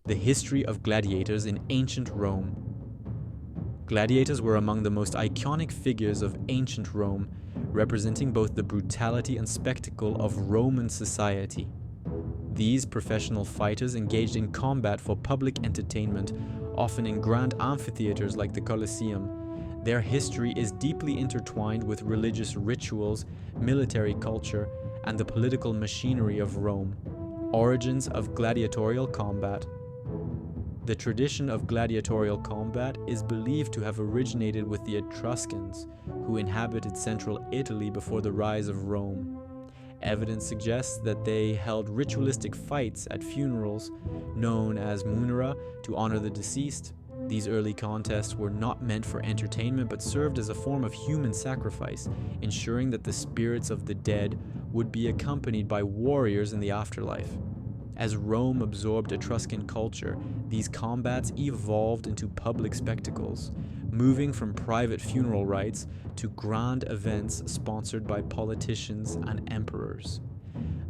The history of gladiators in ancient Rome. Gladiators were among the most iconic figures of ancient Rome, representing both the brutality and spectacle of Roman society. These professional fighters engaged in combat for public entertainment, often in grand amphitheaters like the Colosseum. Their history is deeply intertwined with religious rituals, military culture, and the political machinery of Rome. Origins of gladiatorial combat. The tradition of gladiatorial combat is believed to have originated with the Etruscans, who inhabited central Italy before the rise of Rome. Evidence suggests that they held ritualistic fights at funerals, known as munera, to honor the deceased. These early contests were not meant for entertainment but served as a form of human sacrifice, ensuring that the spirits of the dead would be accompanied by warriors in the afterlife. As Rome absorbed Etruscan culture, these combats evolved into public spectacles, moving from private funeral rites to grand events sponsored by politicians and emperors.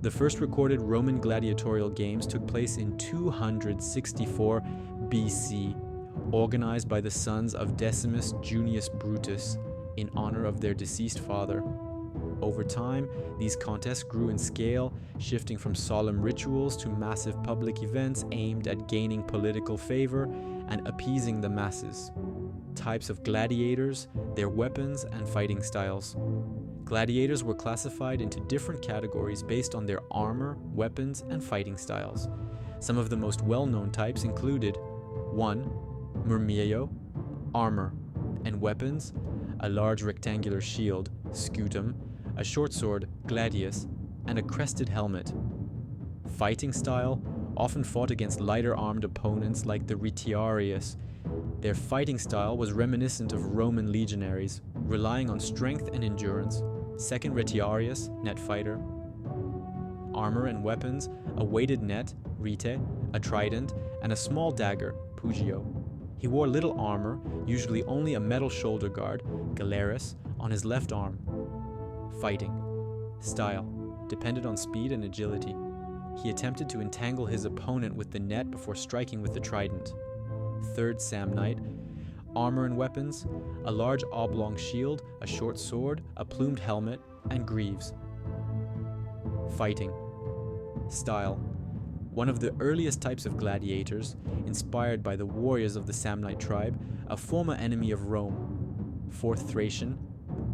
The first recorded Roman gladiatorial games took place in 264 BC, organized by the sons of Decimus Junius Brutus in honor of their deceased father. Over time, these contests grew in scale, shifting from solemn rituals to massive public events aimed at gaining political favor and appeasing the masses. Types of gladiators, their weapons, and fighting styles. Gladiators were classified into different categories based on their armor, weapons, and fighting styles. Some of the most well-known types included 1. Murmillo, armor, and weapons, a large rectangular shield, scutum, a short sword, gladius, and a crested helmet. Fighting style, often fought against lighter-armed opponents like the retiarius. Their fighting style was reminiscent of Roman legionaries, relying on strength and endurance. Second retiarius, net fighter. Armor and weapons, a weighted net, rete, a trident, and a small dagger, pugio. He wore little armor, usually only a metal shoulder guard, galeris, on his left arm. Fighting style depended on speed and agility. He attempted to entangle his opponent with the net before striking with the trident. Third Samnite. Armor and weapons, a large oblong shield, a short sword, a plumed helmet, and greaves. Fighting style. One of the earliest types of gladiators, inspired by the warriors of the Samnite tribe, a former enemy of Rome. Fourth Thracian.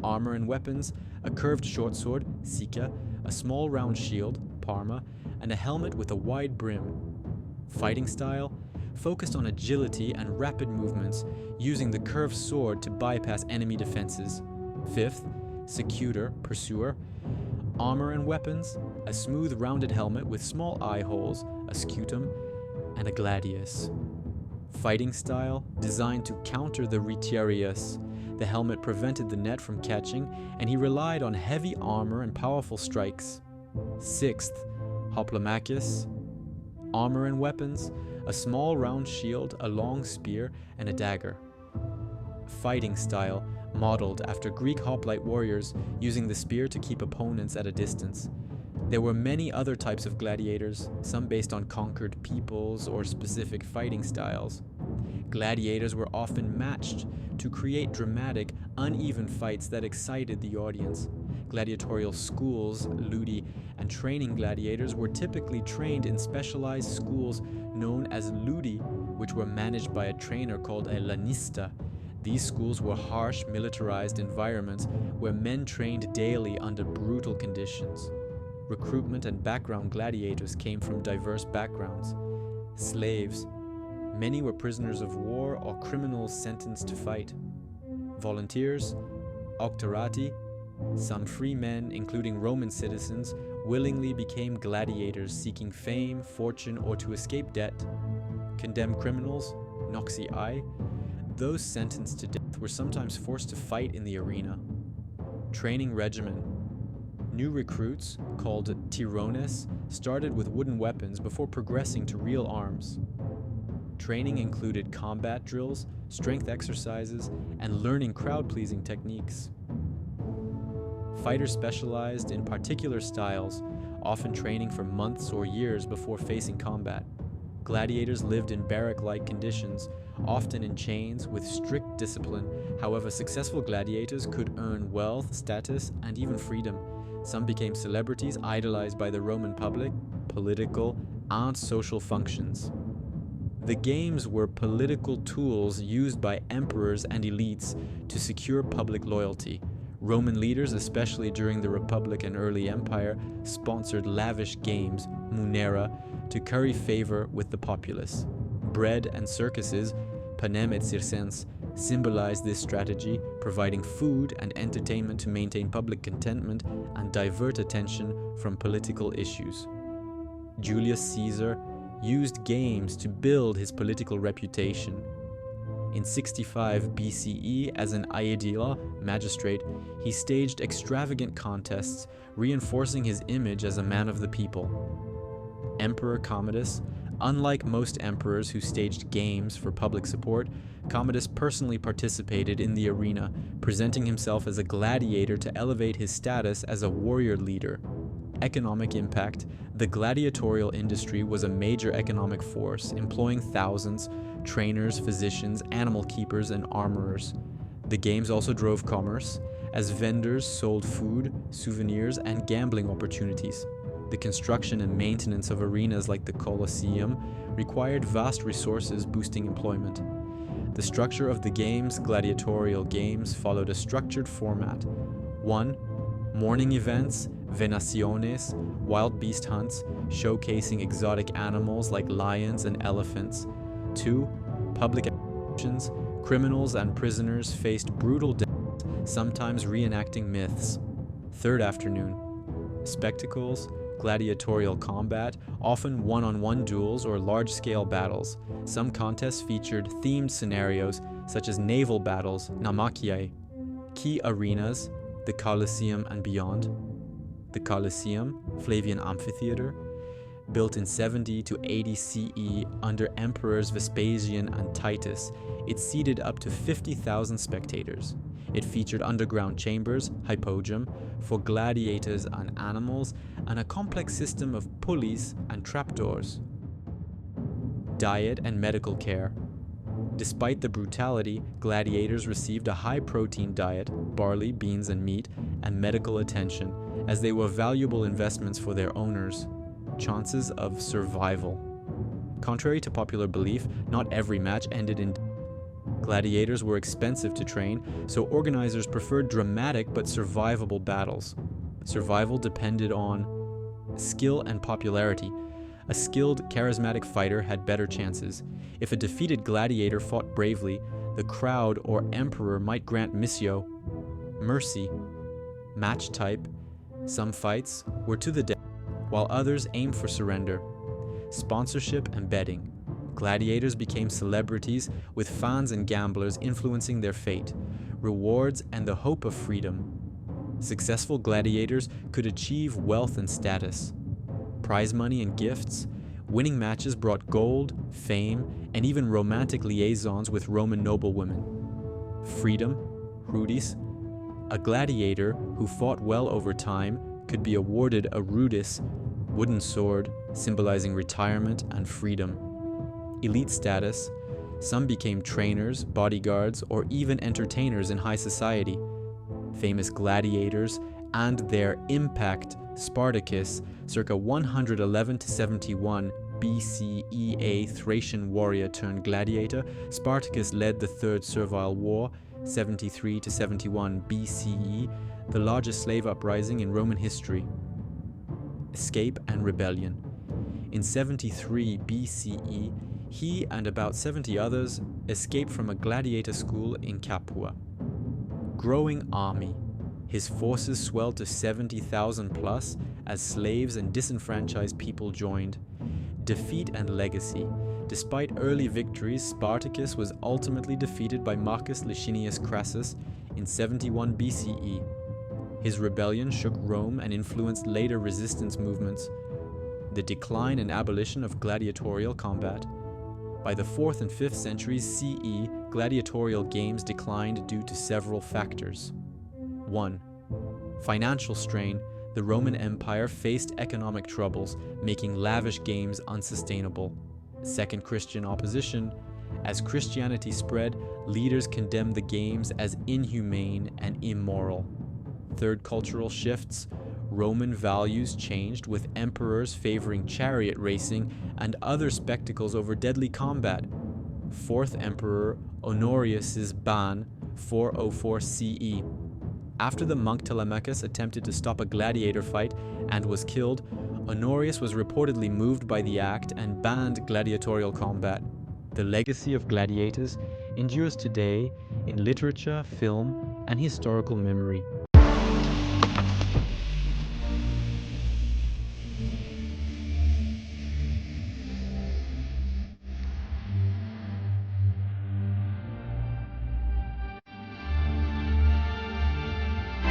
Armor and weapons, a curved short sword, sica, a small round shield, parma, and a helmet with a wide brim. Fighting style, focused on agility and rapid movements, using the curved sword to bypass enemy defenses. Fifth, secutor, pursuer. Armor and weapons, a smooth rounded helmet with small eye holes, a scutum, and a gladius. Fighting style, designed to counter the retiarius. The helmet prevented the net from catching, and he relied on heavy armor and powerful strikes. Sixth, hoplomachus. Armor and weapons, a small round shield, a long spear, and a dagger. Fighting style, modeled after Greek hoplite warriors, using the spear to keep opponents at a distance. There were many other types of gladiators, some based on conquered peoples or specific fighting styles. Gladiators were often matched to create dramatic, uneven fights that excited the audience. Gladiatorial schools, ludi, and training gladiators were typically trained in specialized schools known as ludi, which were managed by a trainer called a lanista. These schools were harsh, militarized environments where men trained daily under brutal conditions. Recruitment and background gladiators came from diverse backgrounds. Slaves. Many were prisoners of war or criminals sentenced to fight. Volunteers, octorati. Some free men, including Roman citizens, willingly became gladiators seeking fame, fortune, or to escape debt. Condemned criminals, noxii. Those sentenced to death were sometimes forced to fight in the arena. Training regimen. New recruits, called tirones, started with wooden weapons before progressing to real arms. Training included combat drills, strength exercises, and learning crowd-pleasing techniques. Fighters specialized in particular styles, often training for months or years before facing combat. Gladiators lived in barrack-like conditions, often in chains with strict discipline. However, successful gladiators could earn wealth, status, and even freedom. Some became celebrities idolized by the Roman public, political, and social functions. The games were political tools used by emperors and elites to secure public loyalty. Roman leaders, especially during the Republic and early Empire, sponsored lavish games, munera, to curry favor with the populace. Bread and circuses, panem et circenses, symbolized this strategy, providing food and entertainment to maintain public contentment and divert attention from political issues. Julius Caesar used games to build his political reputation. In 65 BCE, as an aedile magistrate, he staged extravagant contests, reinforcing his image as a man of the people. Emperor Commodus, unlike most emperors who staged games for public support, Commodus personally participated in the arena, presenting himself as a gladiator to elevate his status as a warrior leader. Economic impact. The gladiatorial industry was a major economic force, employing thousands, trainers, physicians, animal keepers, and armorers. The games also drove commerce, as vendors sold food, souvenirs, and gambling opportunities. The construction and maintenance of arenas like the Colosseum required vast resources, boosting employment. The structure of the games, gladiatorial games, followed a structured format. 1. Morning events, venaciones, wild beast hunts, showcasing exotic animals like lions and elephants. 2. Public executions, criminals and prisoners faced brutal deaths, sometimes reenacting myths. Third afternoon, spectacles, gladiatorial combat, often one-on-one duels or large-scale battles. Some contests featured themed scenarios such as naval battles, namachiae. Key arenas, the Colosseum and beyond. The Colosseum, Flavian Amphitheater, built in 70 to 80 CE under emperors Vespasian and Titus, it seated up to 50,000 spectators. It featured underground chambers, hypogum, for gladiators and animals, and a complex system of pulleys and trapdoors. Diet and medical care. Despite the brutality, gladiators received a high-protein diet, barley, beans, and meat, and medical attention, as they were valuable investments for their owners. Chances of survival. Contrary to popular belief, not every match ended in death. Gladiators were expensive to train, so organizers preferred dramatic but survivable battles. Survival depended on skill and popularity. A skilled, charismatic fighter had better chances. If a defeated gladiator fought bravely, the crowd or emperor might grant missio, mercy. Match type. Some fights were to the death, while others aimed for surrender. Sponsorship and betting. Gladiators became celebrities, with fans and gamblers influencing their fate. Rewards and the hope of freedom. Successful gladiators could achieve wealth and status. Prize money and gifts. Winning matches brought gold, fame, and even romantic liaisons with Roman noblewomen. Freedom, rudis. A gladiator who fought well over time could be awarded a rudis, wooden sword, symbolizing retirement and freedom. Elite status. Some became trainers, bodyguards, or even entertainers in high society. Famous gladiators and their impact. Spartacus, circa 111 to 71 BCE, a Thracian warrior turned gladiator. Spartacus led the Third Servile War, 73 to 71 BCE, the largest slave uprising in Roman history. Escape and rebellion. In 73 BCE, he and about 70 others escaped from a gladiator school in Capua. Growing army. His forces swelled to 70,000 plus as slaves and disenfranchised people joined. Defeat and legacy. Despite early victories, Spartacus was ultimately defeated by Marcus Licinius Crassus in 71 BCE. His rebellion shook Rome and influenced later resistance movements. The decline and abolition of gladiatorial combat. By the 4th and 5th centuries CE, gladiatorial games declined due to several factors. 1. Financial strain. The Roman Empire faced economic troubles, making lavish games unsustainable. Second, Christian opposition. As Christianity spread, leaders condemned the games as inhumane and immoral. Third, cultural shifts. Roman values changed, with emperors favoring chariot racing and other spectacles over deadly combat. Fourth Emperor Honorius's ban, 404 CE. After the monk Telemachus attempted to stop a gladiator fight and was killed, Honorius was reportedly moved by the act and banned gladiatorial combat. The legacy of gladiators endures today in literature, film, and historical memory.